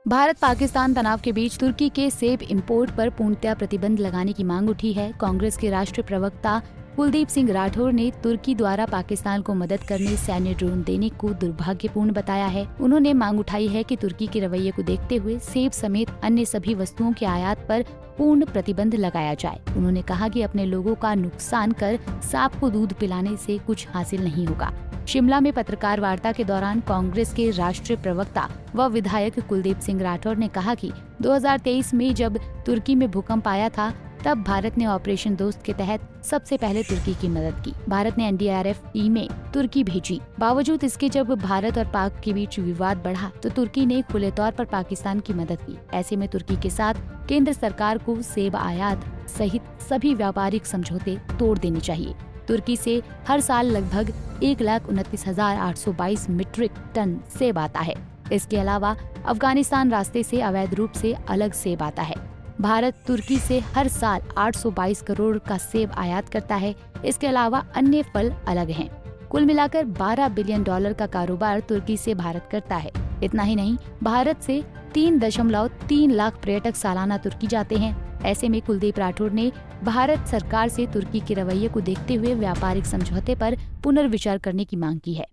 भारत पाकिस्तान तनाव के बीच तुर्की के सेब इंपोर्ट पर पूर्णतया प्रतिबंध लगाने की मांग उठी है। कांग्रेस के राष्ट्रीय प्रवक्ता कुलदीप सिंह राठौर ने तुर्की द्वारा पाकिस्तान को मदद करने सैन्य ड्रोन देने को दुर्भाग्यपूर्ण बताया है। उन्होंने मांग उठाई है कि तुर्की के रवैये को देखते हुए सेब समेत अन्य सभी वस्तुओं के आयात पर पूर्ण प्रतिबंध लगाया जाए। उन्होंने कहा कि अपने लोगों का नुकसान कर सांप को दूध पिलाने से कुछ हासिल नहीं होगा। शिमला में पत्रकार वार्ता के दौरान कांग्रेस के राष्ट्रीय प्रवक्ता व विधायक कुलदीप सिंह राठौर ने कहा कि 2023 में जब तुर्की में भूकंप आया था तब भारत ने ऑपरेशन दोस्त के तहत सबसे पहले तुर्की की मदद की। भारत ने एनडीआरएफ टीमें तुर्की भेजी। बावजूद इसके जब भारत और पाक के बीच विवाद बढ़ा तो तुर्की ने खुले तौर पर पाकिस्तान की मदद की। ऐसे में तुर्की के साथ केंद्र सरकार को सेब आयात सहित सभी व्यापारिक समझौते तोड़ देने चाहिए। तुर्की से हर साल लगभग 1,29,822 मीट्रिक टन सेब आता है। इसके अलावा अफगानिस्तान रास्ते से अवैध रूप से अलग सेब आता है। भारत तुर्की से हर साल 822 करोड़ का सेब आयात करता है। इसके अलावा अन्य फल अलग हैं। कुल मिलाकर $12 बिलियन का कारोबार तुर्की से भारत करता है। इतना ही नहीं, भारत से 3.3 लाख पर्यटक सालाना तुर्की जाते हैं। ऐसे में कुलदीप राठौर ने भारत सरकार से तुर्की के रवैये को देखते हुए व्यापारिक समझौते पर पुनर्विचार करने की मांग की है।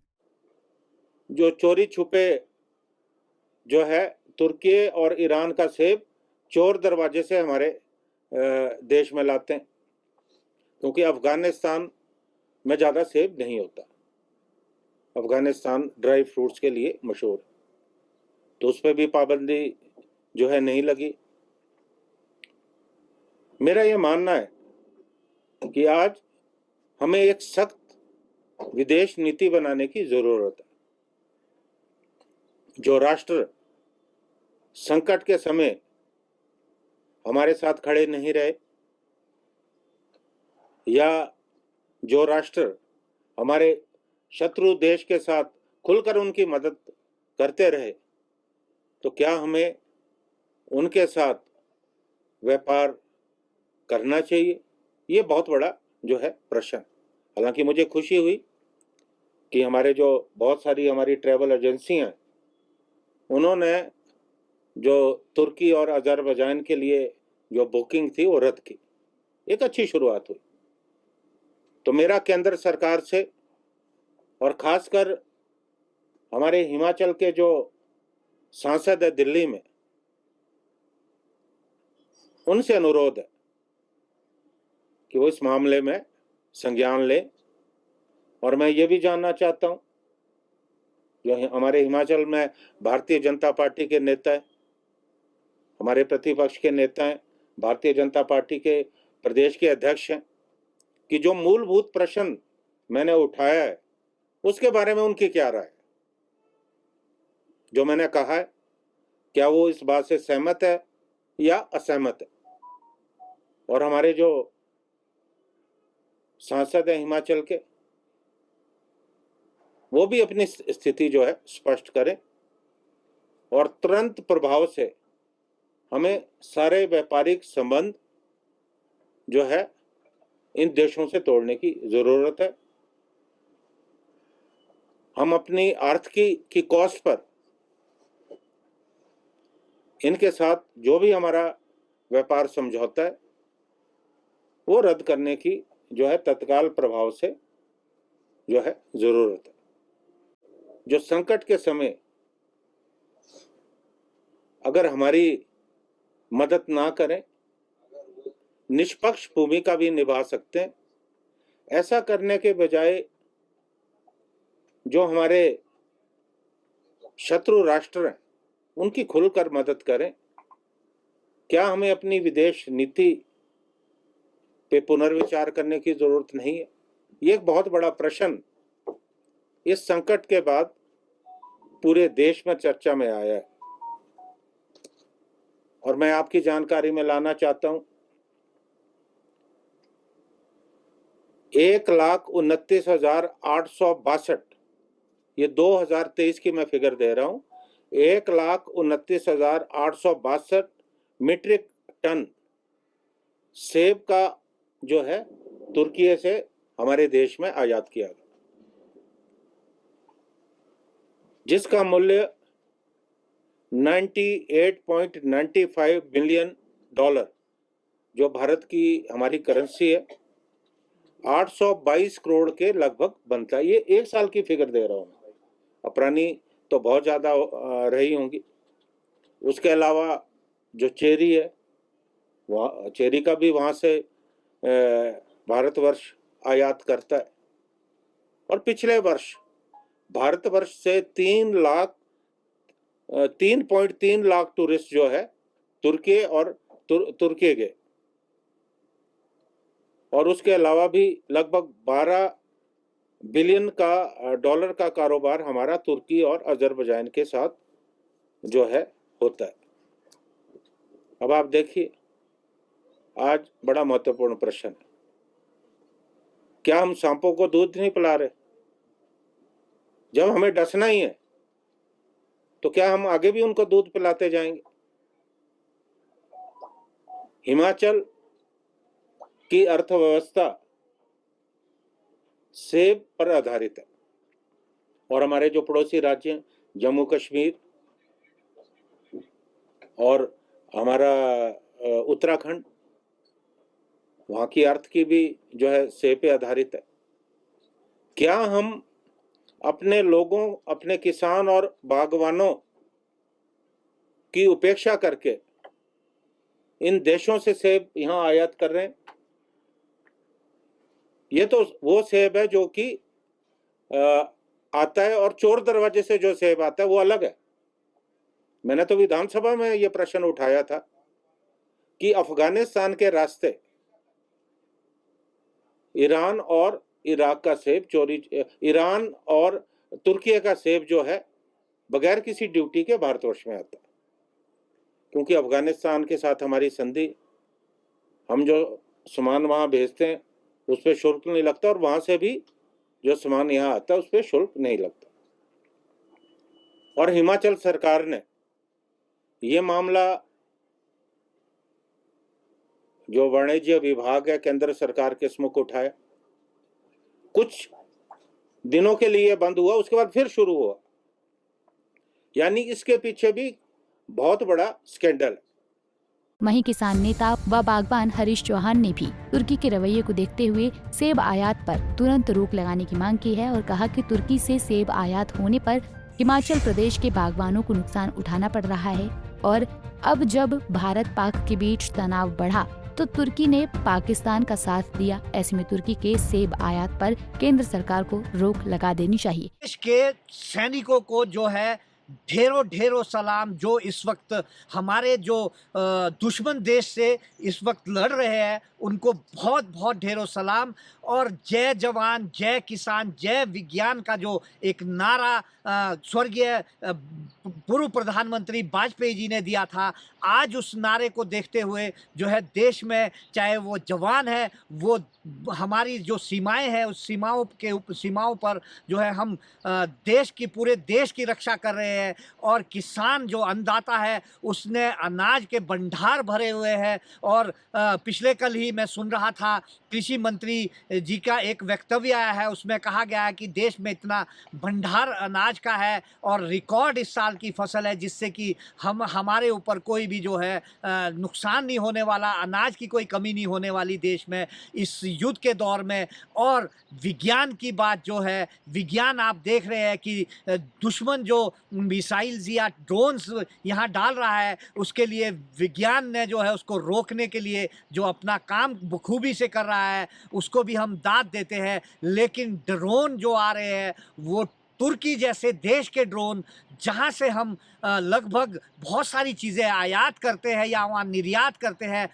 जो चोरी छुपे जो है तुर्की और ईरान का सेब चोर दरवाजे से हमारे देश में लाते हैं, क्योंकि अफगानिस्तान में ज़्यादा सेब नहीं होता। अफगानिस्तान ड्राई फ्रूट्स के लिए मशहूर है, तो उस पर भी पाबंदी जो है नहीं लगी। मेरा ये मानना है कि आज हमें एक सख्त विदेश नीति बनाने की जरूरत है। जो राष्ट्र संकट के समय हमारे साथ खड़े नहीं रहे, या जो राष्ट्र हमारे शत्रु देश के साथ खुलकर उनकी मदद करते रहे, तो क्या हमें उनके साथ व्यापार करना चाहिए? ये बहुत बड़ा जो है प्रश्न। हालांकि मुझे खुशी हुई कि हमारे जो बहुत सारी हमारी ट्रैवल एजेंसियां हैं, उन्होंने जो तुर्की और अज़रबैजान के लिए जो बुकिंग थी वो रद्द की। एक अच्छी शुरुआत हुई। तो मेरा केंद्र सरकार से और खासकर हमारे हिमाचल के जो सांसद है दिल्ली में, उनसे अनुरोध है कि वो इस मामले में संज्ञान लें। और मैं ये भी जानना चाहता हूं, जो हमारे हिमाचल में भारतीय जनता पार्टी के नेता हैं, हमारे प्रतिपक्ष के नेता हैं, भारतीय जनता पार्टी के प्रदेश के अध्यक्ष हैं, कि जो मूलभूत प्रश्न मैंने उठाया है उसके बारे में उनकी क्या राय है। जो मैंने कहा है, क्या वो इस बात से सहमत है या असहमत है। और हमारे जो सांसद हैं हिमाचल के, वो भी अपनी स्थिति जो है स्पष्ट करें, और तुरंत प्रभाव से हमें सारे व्यापारिक संबंध जो है इन देशों से तोड़ने की जरूरत है। हम अपनी आर्थिकी की कॉस्ट पर इनके साथ जो भी हमारा व्यापार समझौता है वो रद्द करने की जो है तत्काल प्रभाव से जो है जरूरत है। जो संकट के समय अगर हमारी मदद ना करें, निष्पक्ष भूमिका भी निभा सकते हैं। ऐसा करने के बजाय जो हमारे शत्रु राष्ट्र हैं उनकी खुलकर मदद करें। क्या हमें अपनी विदेश नीति पे पुनर्विचार करने की जरूरत नहीं है? ये एक बहुत बड़ा प्रश्न इस संकट के बाद पूरे देश में चर्चा में आया है। और मैं आपकी जानकारी में लाना चाहता हूं, 1,29,862, ये 2023 की मैं फिगर दे रहा हूं, 1,29,862 मीट्रिक टन सेब का जो है तुर्की से हमारे देश में आयात किया गया, जिसका मूल्य $98.95 बिलियन, जो भारत की हमारी करेंसी है, 822 करोड़ के लगभग बनता है। ये एक साल की फिगर दे रहा हूँ, अपरानी तो बहुत ज़्यादा रही होंगी। उसके अलावा जो चेरी है, वहाँ चेरी का भी वहाँ से भारतवर्ष आयात करता है। और पिछले वर्ष भारतवर्ष से 3.3 लाख टूरिस्ट जो है तुर्की और तुर्की गए। और उसके अलावा भी लगभग 12 बिलियन का डॉलर का कारोबार हमारा तुर्की और अजरबैजान के साथ जो है होता है। अब आप देखिए, आज बड़ा महत्वपूर्ण प्रश्न है, क्या हम सांपों को दूध नहीं पिला रहे? जब हमें डसना ही है तो क्या हम आगे भी उनको दूध पिलाते जाएंगे? हिमाचल की अर्थव्यवस्था सेब पर आधारित है और हमारे जो पड़ोसी राज्य हैं, जम्मू कश्मीर और हमारा उत्तराखंड, वहाँ की अर्थ की भी जो है सेब पे आधारित है। क्या हम अपने लोगों, अपने किसान और बागवानों की उपेक्षा करके इन देशों से सेब यहाँ आयात कर रहे हैं? ये तो वो सेब है जो कि आता है, और चोर दरवाजे से जो सेब आता है वो अलग है। मैंने तो विधानसभा में ये प्रश्न उठाया था कि अफगानिस्तान के रास्ते ईरान और इराक का सेब चोरी, ईरान और तुर्की का सेब जो है बगैर किसी ड्यूटी के भारतवर्ष में आता है, क्योंकि अफगानिस्तान के साथ हमारी संधि, हम जो सामान वहाँ भेजते हैं उस पर शुल्क नहीं लगता, और वहाँ से भी जो सामान यहाँ आता है उस पर शुल्क नहीं लगता। और हिमाचल सरकार ने ये मामला, जो वाणिज्य विभाग है केंद्र सरकार के सम्मुख उठाया, कुछ दिनों के लिए बंद हुआ, उसके बाद फिर शुरू हुआ। यानी इसके पीछे भी बहुत बड़ा स्कैंडल है। वहीं किसान नेता व बागबान हरीश चौहान ने भी तुर्की के रवैये को देखते हुए सेब आयात पर तुरंत रोक लगाने की मांग की है और कहा कि तुर्की से सेब आयात होने पर हिमाचल प्रदेश के बागबानों को नुकसान उठाना पड़ रहा है, और अब जब भारत पाक के बीच तनाव बढ़ा तो तुर्की ने पाकिस्तान का साथ दिया। ऐसे में तुर्की के सेब आयात पर केंद्र सरकार को रोक लगा देनी चाहिए। देश के सैनिकों को जो है ढेरों ढेरों सलाम, जो इस वक्त हमारे जो दुश्मन देश से इस वक्त लड़ रहे हैं उनको बहुत बहुत ढेरों सलाम। और जय जवान जय किसान जय विज्ञान का जो एक नारा स्वर्गीय पूर्व प्रधानमंत्री वाजपेयी जी ने दिया था, आज उस नारे को देखते हुए जो है देश में चाहे वो जवान है, वो हमारी जो सीमाएं हैं उस सीमाओं पर जो है हम देश की, पूरे देश की रक्षा कर रहे हैं। और किसान जो अन्नदाता है उसने अनाज के भंडार भरे हुए हैं। और पिछले कल ही मैं सुन रहा था कृषि मंत्री जी का एक वक्तव्य आया है, उसमें कहा गया है कि देश में इतना भंडार अनाज का है और रिकॉर्ड इस साल की फसल है, जिससे कि हमारे ऊपर कोई भी जो है नुकसान नहीं होने वाला, अनाज की कोई कमी नहीं होने वाली देश में इस युद्ध के दौर में। और विज्ञान की बात जो है, विज्ञान आप देख रहे हैं कि दुश्मन जो मिसाइल्स या ड्रोन्स यहाँ डाल रहा है, उसके लिए विज्ञान ने जो है उसको रोकने के लिए जो अपना काम बखूबी से कर रहा है उसको भी हम दाद देते हैं। लेकिन ड्रोन जो आ रहे हैं वो तुर्की जैसे देश के ड्रोन, जहाँ से हम लगभग बहुत सारी चीज़ें आयात करते हैं या वहाँ निर्यात करते हैं,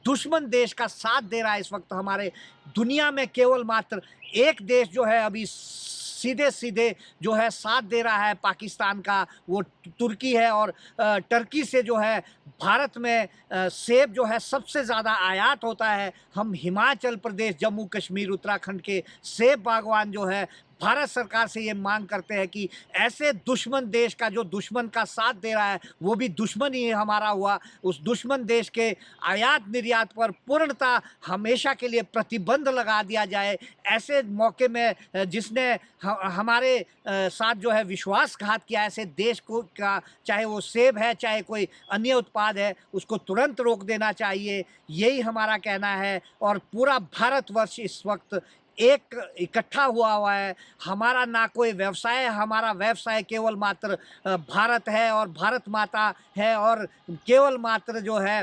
दुश्मन देश का साथ दे रहा है इस वक्त। हमारे दुनिया में केवल मात्र एक देश जो है अभी सीधे सीधे जो है साथ दे रहा है पाकिस्तान का, वो तुर्की है। और टर्की से जो है भारत में सेब जो है सबसे ज़्यादा आयात होता है। हम हिमाचल प्रदेश, जम्मू कश्मीर, उत्तराखंड के सेब बागवान जो है भारत सरकार से ये मांग करते हैं कि ऐसे दुश्मन देश का जो दुश्मन का साथ दे रहा है वो भी दुश्मन ही हमारा हुआ, उस दुश्मन देश के आयात निर्यात पर पूर्णतः हमेशा के लिए प्रतिबंध लगा दिया जाए। ऐसे मौके में जिसने हमारे साथ जो है विश्वासघात किया, ऐसे देश को का चाहे वो सेब है चाहे कोई अन्य उत्पाद है, उसको तुरंत रोक देना चाहिए। यही हमारा कहना है। और पूरा भारतवर्ष इस वक्त एक इकट्ठा हुआ है। हमारा ना कोई व्यवसाय है, हमारा व्यवसाय केवल मात्र भारत है और भारत माता है, और केवल मात्र जो है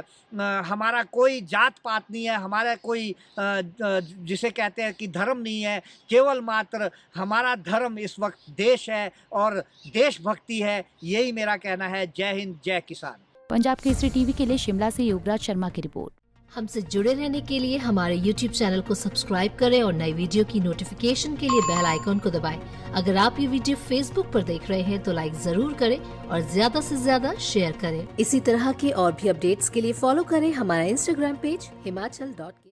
हमारा कोई जात पात नहीं है, हमारा कोई जिसे कहते हैं कि धर्म नहीं है, केवल मात्र हमारा धर्म इस वक्त देश है और देशभक्ति है। यही मेरा कहना है। जय हिंद, जय किसान। पंजाब केसरी टीवी के लिए शिमला से योगराज शर्मा की रिपोर्ट। हमसे जुड़े रहने के लिए हमारे YouTube चैनल को सब्सक्राइब करें और नई वीडियो की नोटिफिकेशन के लिए बेल आइकॉन को दबाएं। अगर आप ये वीडियो Facebook पर देख रहे हैं तो लाइक जरूर करें और ज्यादा से ज्यादा शेयर करें। इसी तरह के और भी अपडेट्स के लिए फॉलो करें हमारा Instagram पेज himachal.ke।